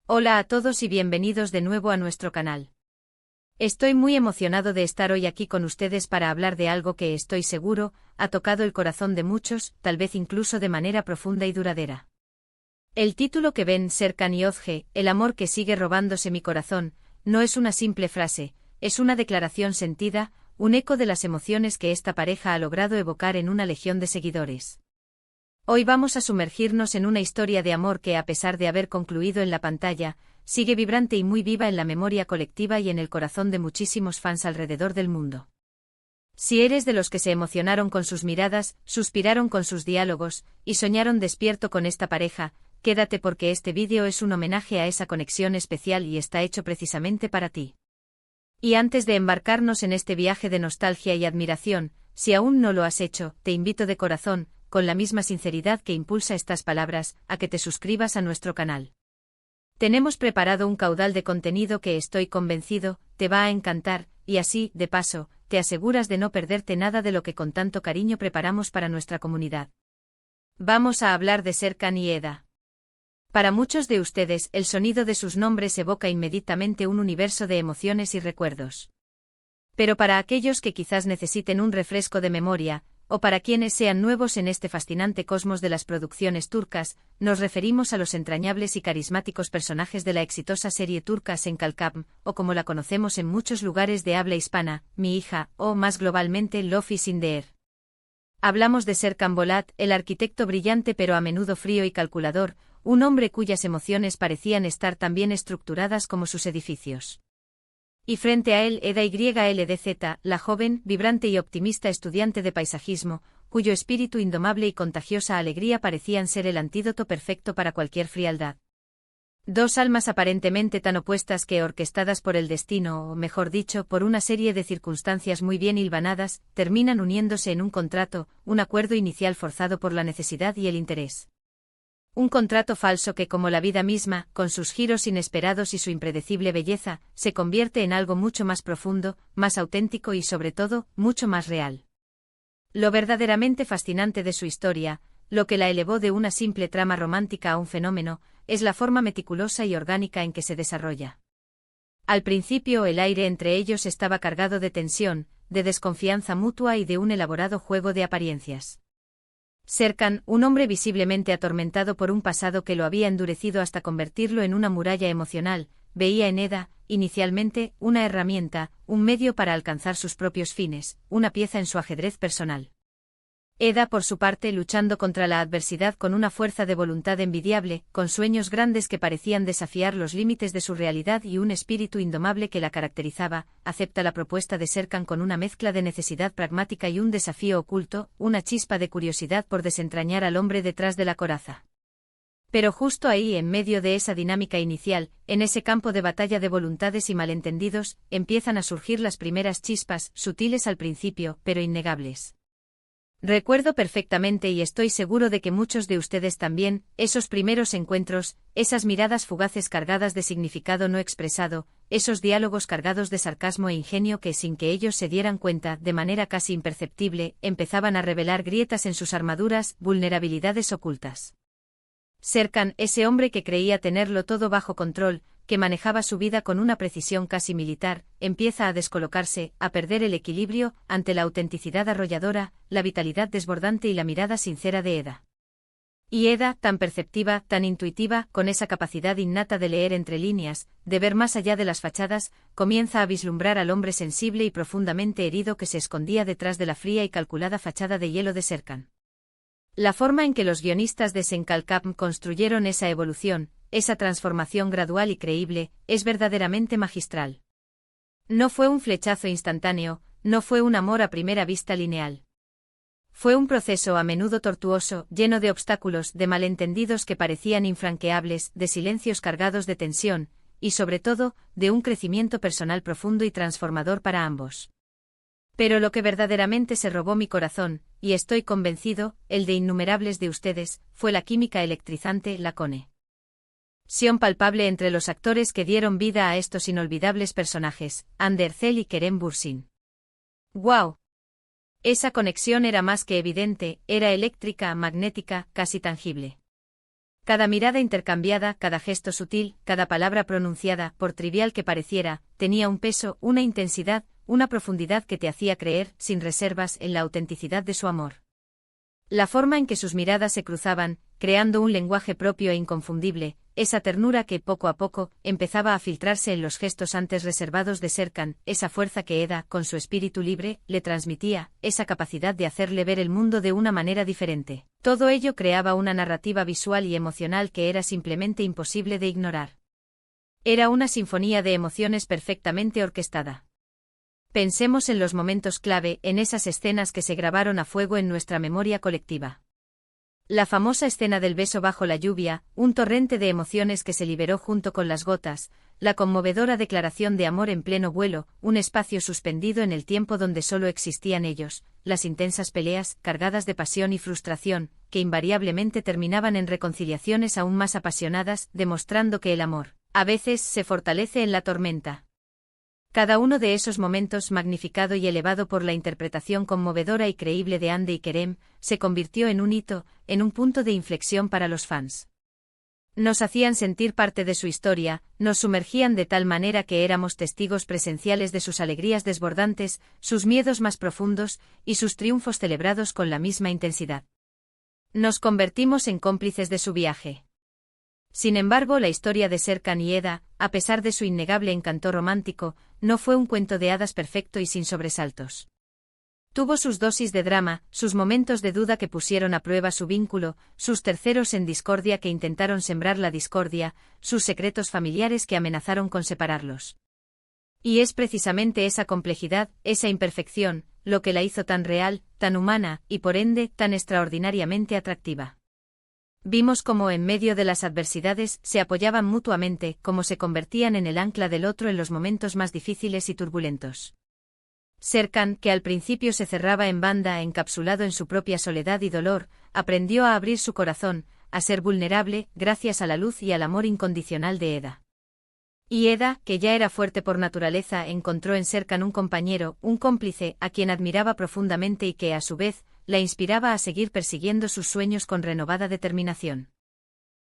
Hola a todos y bienvenidos de nuevo a nuestro canal. Estoy muy emocionado de estar hoy aquí con ustedes para hablar de algo que estoy seguro, ha tocado el corazón de muchos, tal vez incluso de manera profunda y duradera. El título que ven, Serkan y Özge, el amor que sigue robándose mi corazón, no es una simple frase, es una declaración sentida, un eco de las emociones que esta pareja ha logrado evocar en una legión de seguidores. Hoy vamos a sumergirnos en una historia de amor que, a pesar de haber concluido en la pantalla, sigue vibrante y muy viva en la memoria colectiva y en el corazón de muchísimos fans alrededor del mundo. Si eres de los que se emocionaron con sus miradas, suspiraron con sus diálogos, y soñaron despierto con esta pareja, quédate porque este vídeo es un homenaje a esa conexión especial y está hecho precisamente para ti. Y antes de embarcarnos en este viaje de nostalgia y admiración, si aún no lo has hecho, te invito de corazón, con la misma sinceridad que impulsa estas palabras, a que te suscribas a nuestro canal. Tenemos preparado un caudal de contenido que estoy convencido, te va a encantar, y así, de paso, te aseguras de no perderte nada de lo que con tanto cariño preparamos para nuestra comunidad. Vamos a hablar de Serkan y Eda. Para muchos de ustedes, el sonido de sus nombres evoca inmediatamente un universo de emociones y recuerdos. Pero para aquellos que quizás necesiten un refresco de memoria, o para quienes sean nuevos en este fascinante cosmos de las producciones turcas, nos referimos a los entrañables y carismáticos personajes de la exitosa serie turca Senkalkam, o como la conocemos en muchos lugares de habla hispana, Mi hija, o más globalmente Love is in the air. Hablamos de Serkan Bolat, el arquitecto brillante pero a menudo frío y calculador, un hombre cuyas emociones parecían estar tan bien estructuradas como sus edificios. Y frente a él Eda YLDZ, la joven, vibrante y optimista estudiante de paisajismo, cuyo espíritu indomable y contagiosa alegría parecían ser el antídoto perfecto para cualquier frialdad. Dos almas aparentemente tan opuestas que, orquestadas por el destino, o mejor dicho, por una serie de circunstancias muy bien hilvanadas, terminan uniéndose en un contrato, un acuerdo inicial forzado por la necesidad y el interés. Un contrato falso que, como la vida misma, con sus giros inesperados y su impredecible belleza, se convierte en algo mucho más profundo, más auténtico y, sobre todo, mucho más real. Lo verdaderamente fascinante de su historia, lo que la elevó de una simple trama romántica a un fenómeno, es la forma meticulosa y orgánica en que se desarrolla. Al principio el aire entre ellos estaba cargado de tensión, de desconfianza mutua y de un elaborado juego de apariencias. Serkan, un hombre visiblemente atormentado por un pasado que lo había endurecido hasta convertirlo en una muralla emocional, veía en Eda, inicialmente, una herramienta, un medio para alcanzar sus propios fines, una pieza en su ajedrez personal. Eda, por su parte, luchando contra la adversidad con una fuerza de voluntad envidiable, con sueños grandes que parecían desafiar los límites de su realidad y un espíritu indomable que la caracterizaba, acepta la propuesta de Serkan con una mezcla de necesidad pragmática y un desafío oculto, una chispa de curiosidad por desentrañar al hombre detrás de la coraza. Pero justo ahí, en medio de esa dinámica inicial, en ese campo de batalla de voluntades y malentendidos, empiezan a surgir las primeras chispas, sutiles al principio, pero innegables. Recuerdo perfectamente y estoy seguro de que muchos de ustedes también, esos primeros encuentros, esas miradas fugaces cargadas de significado no expresado, esos diálogos cargados de sarcasmo e ingenio que sin que ellos se dieran cuenta, de manera casi imperceptible, empezaban a revelar grietas en sus armaduras, vulnerabilidades ocultas. Serkan, ese hombre que creía tenerlo todo bajo control, que manejaba su vida con una precisión casi militar, empieza a descolocarse, a perder el equilibrio, ante la autenticidad arrolladora, la vitalidad desbordante y la mirada sincera de Eda. Y Eda, tan perceptiva, tan intuitiva, con esa capacidad innata de leer entre líneas, de ver más allá de las fachadas, comienza a vislumbrar al hombre sensible y profundamente herido que se escondía detrás de la fría y calculada fachada de hielo de Serkan. La forma en que los guionistas de Senkalkam construyeron esa evolución, esa transformación gradual y creíble, es verdaderamente magistral. No fue un flechazo instantáneo, no fue un amor a primera vista lineal. Fue un proceso a menudo tortuoso, lleno de obstáculos, de malentendidos que parecían infranqueables, de silencios cargados de tensión, y sobre todo, de un crecimiento personal profundo y transformador para ambos. Pero lo que verdaderamente se robó mi corazón, y estoy convencido, el de innumerables de ustedes, fue la química electrizante, la conexión palpable entre los actores que dieron vida a estos inolvidables personajes, Hande Erçel y Kerem Bürsin. ¡Guau! Esa conexión era más que evidente, era eléctrica, magnética, casi tangible. Cada mirada intercambiada, cada gesto sutil, cada palabra pronunciada, por trivial que pareciera, tenía un peso, una intensidad, una profundidad que te hacía creer, sin reservas, en la autenticidad de su amor. La forma en que sus miradas se cruzaban, creando un lenguaje propio e inconfundible, esa ternura que, poco a poco, empezaba a filtrarse en los gestos antes reservados de Serkan, esa fuerza que Eda, con su espíritu libre, le transmitía, esa capacidad de hacerle ver el mundo de una manera diferente. Todo ello creaba una narrativa visual y emocional que era simplemente imposible de ignorar. Era una sinfonía de emociones perfectamente orquestada. Pensemos en los momentos clave, en esas escenas que se grabaron a fuego en nuestra memoria colectiva. La famosa escena del beso bajo la lluvia, un torrente de emociones que se liberó junto con las gotas, la conmovedora declaración de amor en pleno vuelo, un espacio suspendido en el tiempo donde solo existían ellos, las intensas peleas, cargadas de pasión y frustración, que invariablemente terminaban en reconciliaciones aún más apasionadas, demostrando que el amor, a veces, se fortalece en la tormenta. Cada uno de esos momentos, magnificado y elevado por la interpretación conmovedora y creíble de Hande y Kerem, se convirtió en un hito, en un punto de inflexión para los fans. Nos hacían sentir parte de su historia, nos sumergían de tal manera que éramos testigos presenciales de sus alegrías desbordantes, sus miedos más profundos, y sus triunfos celebrados con la misma intensidad. Nos convertimos en cómplices de su viaje. Sin embargo, la historia de Serkan y Eda, a pesar de su innegable encanto romántico, no fue un cuento de hadas perfecto y sin sobresaltos. Tuvo sus dosis de drama, sus momentos de duda que pusieron a prueba su vínculo, sus terceros en discordia que intentaron sembrar la discordia, sus secretos familiares que amenazaron con separarlos. Y es precisamente esa complejidad, esa imperfección, lo que la hizo tan real, tan humana, y por ende, tan extraordinariamente atractiva. Vimos cómo en medio de las adversidades se apoyaban mutuamente, cómo se convertían en el ancla del otro en los momentos más difíciles y turbulentos. Serkan, que al principio se cerraba en banda encapsulado en su propia soledad y dolor, aprendió a abrir su corazón, a ser vulnerable, gracias a la luz y al amor incondicional de Eda. Y Eda, que ya era fuerte por naturaleza, encontró en Serkan un compañero, un cómplice, a quien admiraba profundamente y que, a su vez, la inspiraba a seguir persiguiendo sus sueños con renovada determinación.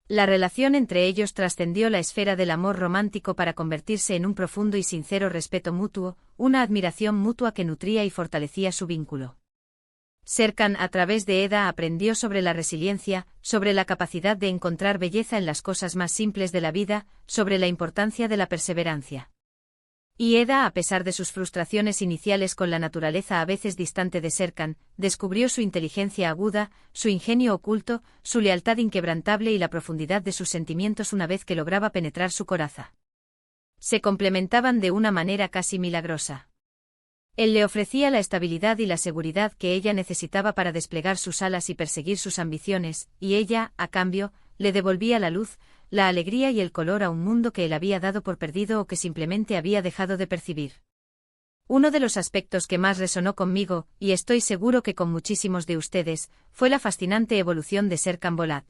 La relación entre ellos trascendió la esfera del amor romántico para convertirse en un profundo y sincero respeto mutuo, una admiración mutua que nutría y fortalecía su vínculo. Serkan, a través de Eda, aprendió sobre la resiliencia, sobre la capacidad de encontrar belleza en las cosas más simples de la vida, sobre la importancia de la perseverancia. Y Eda, a pesar de sus frustraciones iniciales con la naturaleza a veces distante de Serkan, descubrió su inteligencia aguda, su ingenio oculto, su lealtad inquebrantable y la profundidad de sus sentimientos una vez que lograba penetrar su coraza. Se complementaban de una manera casi milagrosa. Él le ofrecía la estabilidad y la seguridad que ella necesitaba para desplegar sus alas y perseguir sus ambiciones, y ella, a cambio, le devolvía la luz, la alegría y el color a un mundo que él había dado por perdido o que simplemente había dejado de percibir. Uno de los aspectos que más resonó conmigo, y estoy seguro que con muchísimos de ustedes, fue la fascinante evolución de Serkan Bolat.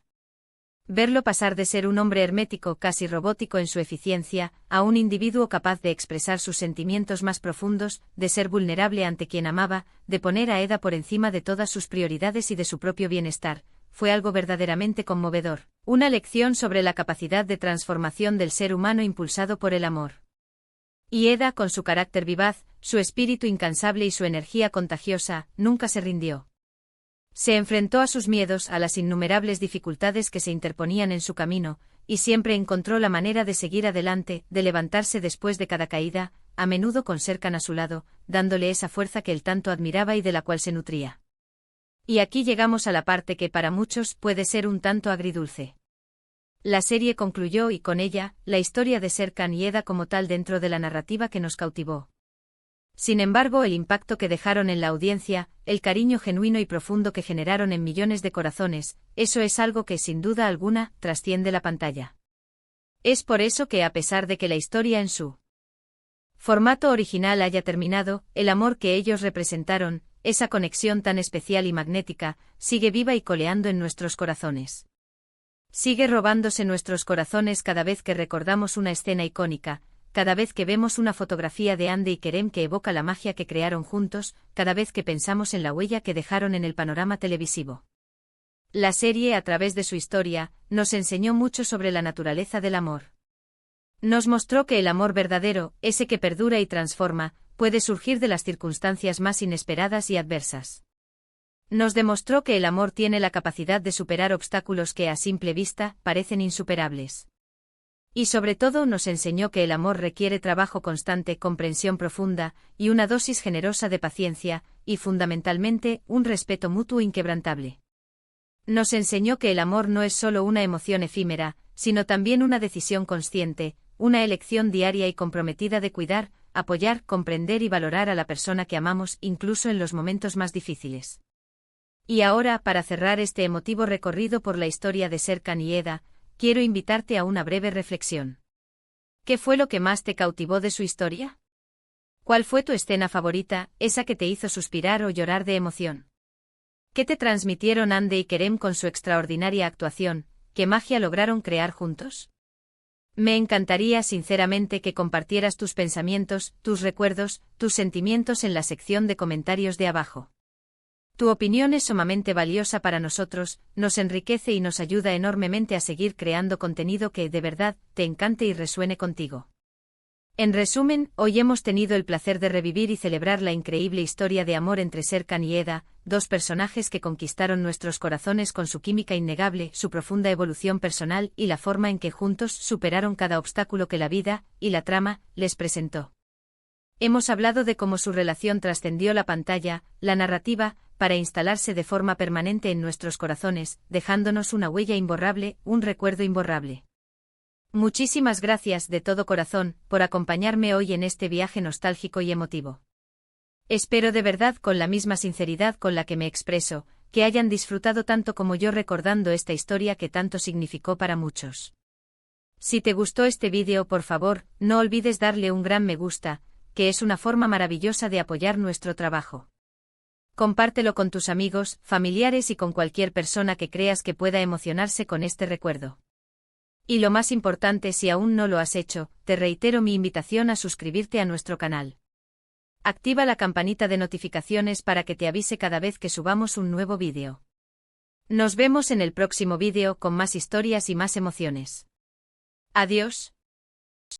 Verlo pasar de ser un hombre hermético, casi robótico en su eficiencia, a un individuo capaz de expresar sus sentimientos más profundos, de ser vulnerable ante quien amaba, de poner a Eda por encima de todas sus prioridades y de su propio bienestar, fue algo verdaderamente conmovedor, una lección sobre la capacidad de transformación del ser humano impulsado por el amor. Y Eda, con su carácter vivaz, su espíritu incansable y su energía contagiosa, nunca se rindió. Se enfrentó a sus miedos, a las innumerables dificultades que se interponían en su camino, y siempre encontró la manera de seguir adelante, de levantarse después de cada caída, a menudo con Serkan a su lado, dándole esa fuerza que él tanto admiraba y de la cual se nutría. Y aquí llegamos a la parte que para muchos puede ser un tanto agridulce. La serie concluyó y con ella, la historia de Serkan y Eda como tal dentro de la narrativa que nos cautivó. Sin embargo, el impacto que dejaron en la audiencia, el cariño genuino y profundo que generaron en millones de corazones, eso es algo que sin duda alguna trasciende la pantalla. Es por eso que a pesar de que la historia en su formato original haya terminado, el amor que ellos representaron, esa conexión tan especial y magnética, sigue viva y coleando en nuestros corazones. Sigue robándose nuestros corazones cada vez que recordamos una escena icónica, cada vez que vemos una fotografía de Hande y Kerem que evoca la magia que crearon juntos, cada vez que pensamos en la huella que dejaron en el panorama televisivo. La serie, a través de su historia, nos enseñó mucho sobre la naturaleza del amor. Nos mostró que el amor verdadero, ese que perdura y transforma, puede surgir de las circunstancias más inesperadas y adversas. Nos demostró que el amor tiene la capacidad de superar obstáculos que a simple vista parecen insuperables. Y sobre todo nos enseñó que el amor requiere trabajo constante, comprensión profunda, y una dosis generosa de paciencia, y fundamentalmente, un respeto mutuo inquebrantable. Nos enseñó que el amor no es solo una emoción efímera, sino también una decisión consciente, una elección diaria y comprometida de cuidar, apoyar, comprender y valorar a la persona que amamos incluso en los momentos más difíciles. Y ahora, para cerrar este emotivo recorrido por la historia de Serkan y Eda, quiero invitarte a una breve reflexión. ¿Qué fue lo que más te cautivó de su historia? ¿Cuál fue tu escena favorita, esa que te hizo suspirar o llorar de emoción? ¿Qué te transmitieron Hande y Kerem con su extraordinaria actuación? ¿Qué magia lograron crear juntos? Me encantaría sinceramente que compartieras tus pensamientos, tus recuerdos, tus sentimientos en la sección de comentarios de abajo. Tu opinión es sumamente valiosa para nosotros, nos enriquece y nos ayuda enormemente a seguir creando contenido que, de verdad, te encante y resuene contigo. En resumen, hoy hemos tenido el placer de revivir y celebrar la increíble historia de amor entre Serkan y Eda, dos personajes que conquistaron nuestros corazones con su química innegable, su profunda evolución personal y la forma en que juntos superaron cada obstáculo que la vida, y la trama, les presentó. Hemos hablado de cómo su relación trascendió la pantalla, la narrativa, para instalarse de forma permanente en nuestros corazones, dejándonos una huella imborrable, un recuerdo imborrable. Muchísimas gracias de todo corazón por acompañarme hoy en este viaje nostálgico y emotivo. Espero de verdad, con la misma sinceridad con la que me expreso, que hayan disfrutado tanto como yo recordando esta historia que tanto significó para muchos. Si te gustó este vídeo, por favor, no olvides darle un gran me gusta, que es una forma maravillosa de apoyar nuestro trabajo. Compártelo con tus amigos, familiares y con cualquier persona que creas que pueda emocionarse con este recuerdo. Y lo más importante, si aún no lo has hecho, te reitero mi invitación a suscribirte a nuestro canal. Activa la campanita de notificaciones para que te avise cada vez que subamos un nuevo vídeo. Nos vemos en el próximo vídeo con más historias y más emociones. Adiós.